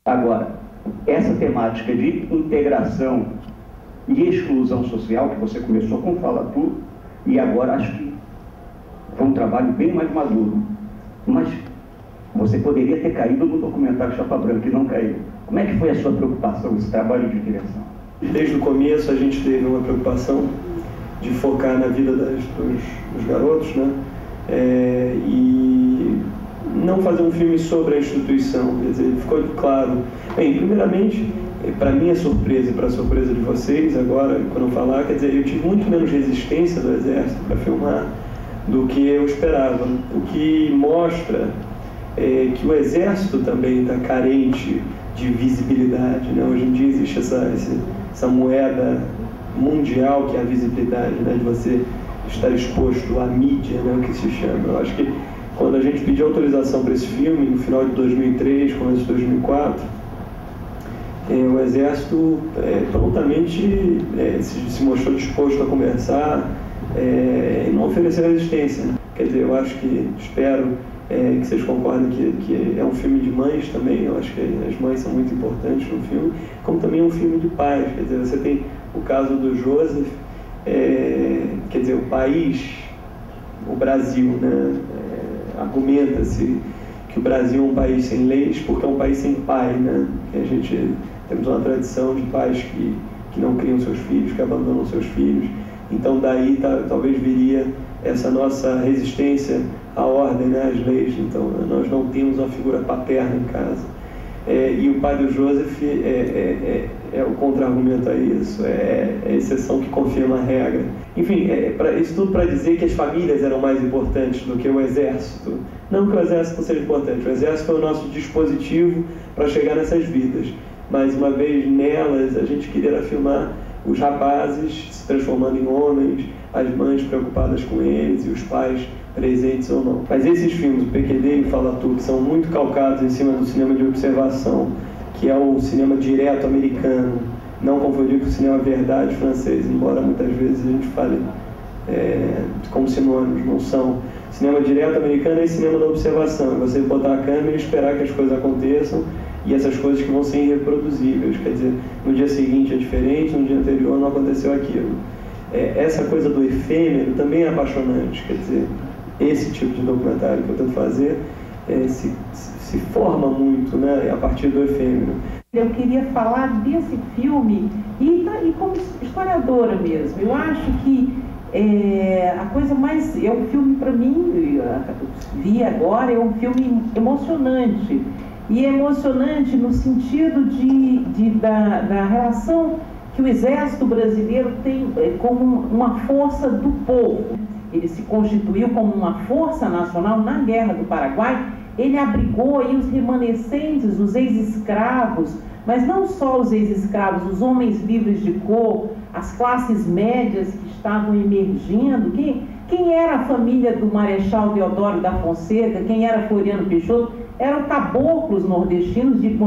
Agora, essa temática de integração e exclusão social, que você começou com Fala Tu, e agora acho que foi um trabalho bem mais maduro. Mas você poderia ter caído no documentário Chapa Branca e não caiu. Como é que foi a sua preocupação, esse trabalho de direção? Desde o começo a gente teve uma preocupação de focar na vida dos garotos, né? E não fazer um filme sobre a instituição, quer dizer, ficou claro. Bem, primeiramente, para minha surpresa e para a surpresa de vocês, agora, quando eu falar, quer dizer, eu tive muito menos resistência do Exército para filmar do que eu esperava, o que mostra que o Exército também está carente de visibilidade, né? Hoje em dia existe essa moeda mundial que é a visibilidade, né? De você estar exposto à mídia, né? O que se chama. Eu acho que quando a gente pediu autorização para esse filme, no final de 2003, começo de 2004, o Exército prontamente se mostrou disposto a conversar e não ofereceu resistência. Quer dizer, eu acho que, espero que vocês concordem que é um filme de mães também. Eu acho que as mães são muito importantes no filme, como também é um filme de pais. Quer dizer, você tem o caso do Joseph, quer dizer, o país, o Brasil, né? Argumenta-se que o Brasil é um país sem leis porque é um país sem pai, né? Que a gente temos uma tradição de pais que não criam seus filhos, que abandonam seus filhos. Então daí talvez viria essa nossa resistência à ordem, né, às leis. Então nós não temos uma figura paterna em casa. E o pai do Joseph é o contra-argumento a isso, é a exceção que confirma a regra. Enfim, isso tudo para dizer que as famílias eram mais importantes do que o Exército. Não que o Exército não seja importante, o Exército foi o nosso dispositivo para chegar nessas vidas. Mas uma vez nelas, a gente queria filmar os rapazes se transformando em homens, as mães preocupadas com eles e os pais presentes ou não. Mas esses filmes, o PQD e o Fala Tu, que são muito calcados em cima do cinema de observação, que é o cinema direto americano, não confundir com o cinema verdade francês, embora muitas vezes a gente fale como sinônimos, não são. Cinema direto americano é cinema da observação, é você botar a câmera e esperar que as coisas aconteçam, e essas coisas que vão ser irreproduzíveis, quer dizer, no dia seguinte é diferente, no dia anterior não aconteceu aquilo. Essa coisa do efêmero também é apaixonante, quer dizer, esse tipo de documentário que eu tento fazer se forma muito, né, a partir do efêmero. Eu queria falar desse filme e como historiadora mesmo. Eu acho que a coisa mais... É um filme, para mim, vi agora, é um filme emocionante. E é emocionante no sentido da relação que o Exército Brasileiro tem como uma força do povo. Ele se constituiu como uma força nacional na Guerra do Paraguai. Ele abrigou aí os remanescentes, os ex-escravos, mas não só os ex-escravos, os homens livres de cor, as classes médias que estavam emergindo. Quem era a família do Marechal Deodoro da Fonseca, quem era Floriano Peixoto, eram caboclos nordestinos de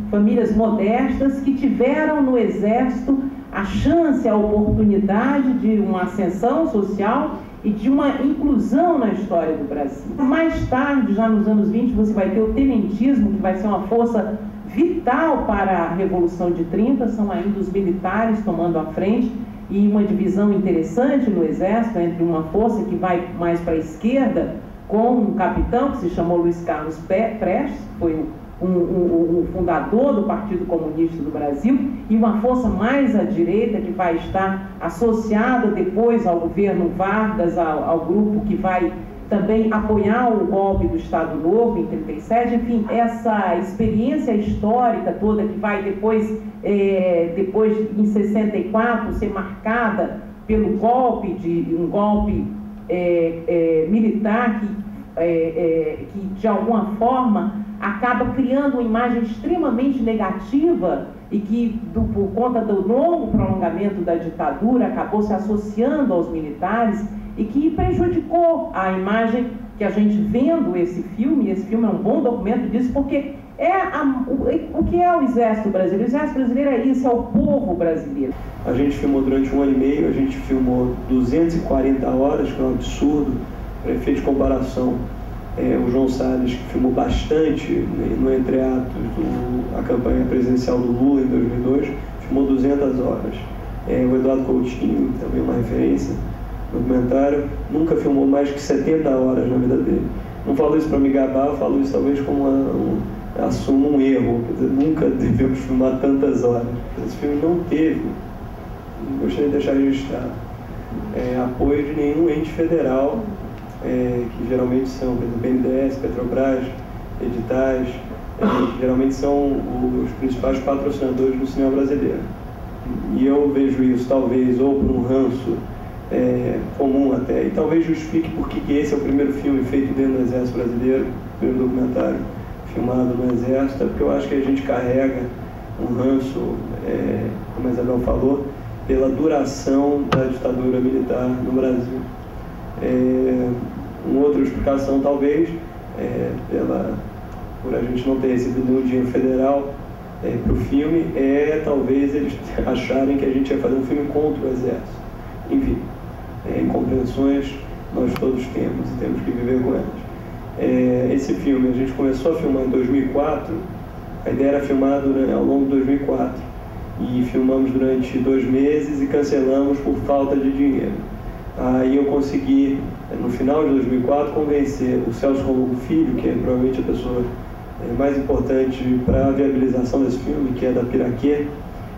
famílias modestas que tiveram no Exército a chance, a oportunidade de uma ascensão social e de uma inclusão na história do Brasil. Mais tarde, já nos anos 20, você vai ter o tenentismo, que vai ser uma força vital para a Revolução de 30, são ainda os militares tomando a frente, e uma divisão interessante no Exército entre uma força que vai mais para a esquerda, com um capitão que se chamou Luiz Carlos Prestes, que foi o fundador do Partido Comunista do Brasil, e uma força mais à direita que vai estar associada depois ao governo Vargas, ao grupo que vai também apoiar o golpe do Estado Novo em 37, enfim, essa experiência histórica toda que vai depois em 64 ser marcada pelo golpe, um golpe militar que de alguma forma acaba criando uma imagem extremamente negativa e que, por conta do longo prolongamento da ditadura, acabou se associando aos militares e que prejudicou a imagem que a gente vendo esse filme é um bom documento disso, porque o que é o Exército Brasileiro? O Exército Brasileiro é isso, é o povo brasileiro. A gente filmou durante 1 ano e meio, a gente filmou 240 horas, que é um absurdo, para efeito de comparação. O João Salles, que filmou bastante no entreatos a campanha presidencial do Lula em 2002, filmou 200 horas. O Eduardo Coutinho, também uma referência no documentário, nunca filmou mais que 70 horas na vida dele. Não falo isso para me gabar, eu falo isso talvez como assumo um erro, quer dizer, nunca devemos filmar tantas horas. Esse filme não teve, gostaria de deixar registrado, apoio de nenhum ente federal, que geralmente são, por exemplo, BNDES, Petrobras, editais, que geralmente são os principais patrocinadores do cinema brasileiro. E eu vejo isso talvez ou por um ranço comum até, e talvez justifique porque esse é o primeiro filme feito dentro do Exército Brasileiro, o primeiro documentário filmado no Exército, porque eu acho que a gente carrega um ranço, como a Isabel falou, pela duração da ditadura militar no Brasil. Uma outra explicação talvez, por a gente não ter recebido nenhum dinheiro federal para o filme, talvez eles acharem que a gente ia fazer um filme contra o Exército. Enfim, incompreensões nós todos temos e temos que viver com elas. Esse filme a gente começou a filmar em 2004, a ideia era filmado ao longo de 2004, e filmamos durante 2 meses e cancelamos por falta de dinheiro. Aí eu consegui, no final de 2004, convencer o Celso Romulo Filho, que é provavelmente a pessoa mais importante para a viabilização desse filme, que é da Piraquê,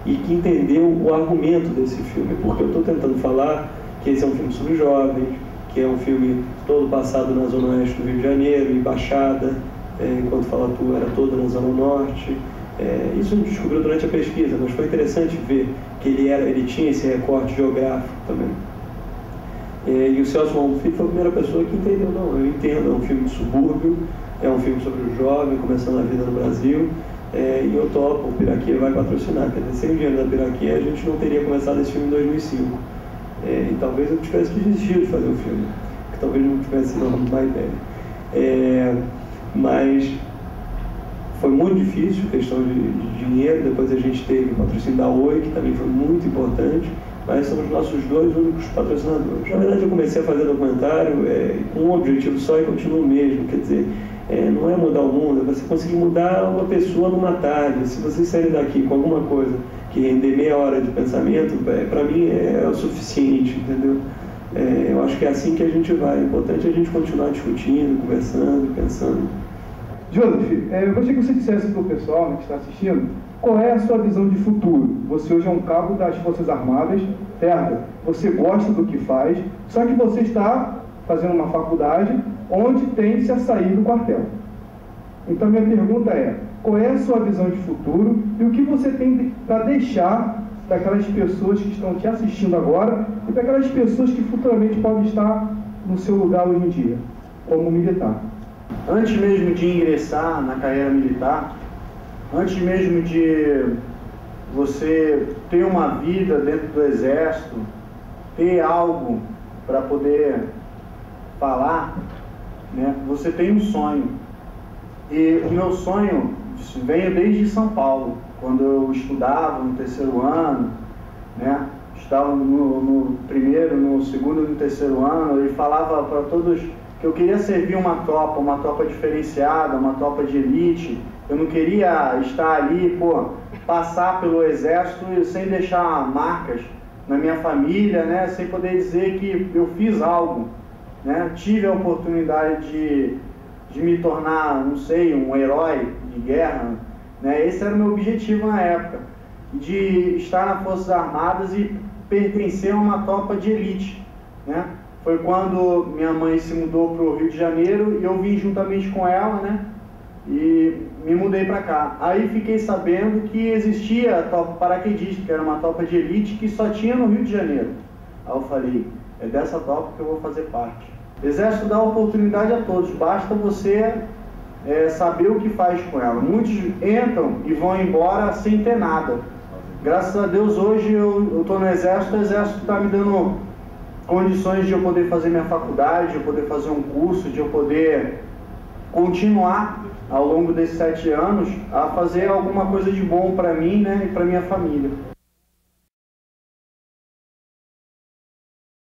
e que entendeu o argumento desse filme, porque eu estou tentando falar que esse é um filme sobre jovens, que é um filme todo passado na zona oeste do Rio de Janeiro, e Baixada, enquanto Fala Tu era toda na zona norte. Isso a gente descobriu durante a pesquisa, mas foi interessante ver que ele tinha esse recorte geográfico também. E o Celso Romulo Filho foi a primeira pessoa que entendeu, não, eu entendo, é um filme de subúrbio, é um filme sobre o jovem começando a vida no Brasil, e eu topo, o Piraquê vai patrocinar. Quer dizer, sem o dinheiro da Piraquê a gente não teria começado esse filme em 2005. E talvez eu tivesse que desistir de fazer o filme, que talvez não tivesse sido uma má ideia. Mas foi muito difícil, questão de dinheiro. Depois a gente teve o patrocínio da Oi, que também foi muito importante, mas são os nossos 2 únicos patrocinadores. Na verdade eu comecei a fazer documentário com um objetivo só e continuo mesmo, quer dizer, não é mudar o mundo, é você conseguir mudar uma pessoa numa tarde. Se vocês saírem daqui com alguma coisa que render meia hora de pensamento, para mim é o suficiente, entendeu? Eu acho que é assim que a gente vai. É importante a gente continuar discutindo, conversando, pensando. Joseph, eu gostaria que você dissesse para o pessoal que está assistindo qual é a sua visão de futuro. Você hoje é um cabo das Forças Armadas, certo? Você gosta do que faz, só que você está fazendo uma faculdade onde tem-se a sair do quartel. Então, minha pergunta é, qual é a sua visão de futuro e o que você tem para deixar daquelas pessoas que estão te assistindo agora e daquelas pessoas que futuramente podem estar no seu lugar hoje em dia, como militar? Antes mesmo de ingressar na carreira militar, antes mesmo de você ter uma vida dentro do Exército, ter algo para poder falar, né, você tem um sonho. E o meu sonho veio desde São Paulo, quando eu estudava no 3º ano, né, estava no primeiro, no segundo e no 3º ano, e falava para todos que eu queria servir uma tropa diferenciada, uma tropa de elite. Eu não queria estar ali, passar pelo Exército sem deixar marcas na minha família, né, sem poder dizer que eu fiz algo, né, tive a oportunidade de me tornar, não sei, um herói de guerra, né. Esse era o meu objetivo na época, de estar nas Forças Armadas e pertencer a uma tropa de elite, né. Foi quando minha mãe se mudou para o Rio de Janeiro e eu vim juntamente com ela, né, e me mudei para cá. Aí fiquei sabendo que existia a tropa paraquedista, que era uma tropa de elite que só tinha no Rio de Janeiro. Aí eu falei, é dessa tropa que eu vou fazer parte. O Exército dá oportunidade a todos, basta você saber o que faz com ela. Muitos entram e vão embora sem ter nada. Graças a Deus hoje eu estou no Exército, o Exército está me dando condições de eu poder fazer minha faculdade, de eu poder fazer um curso, de eu poder continuar ao longo desses 7 anos a fazer alguma coisa de bom para mim, né, e para minha família.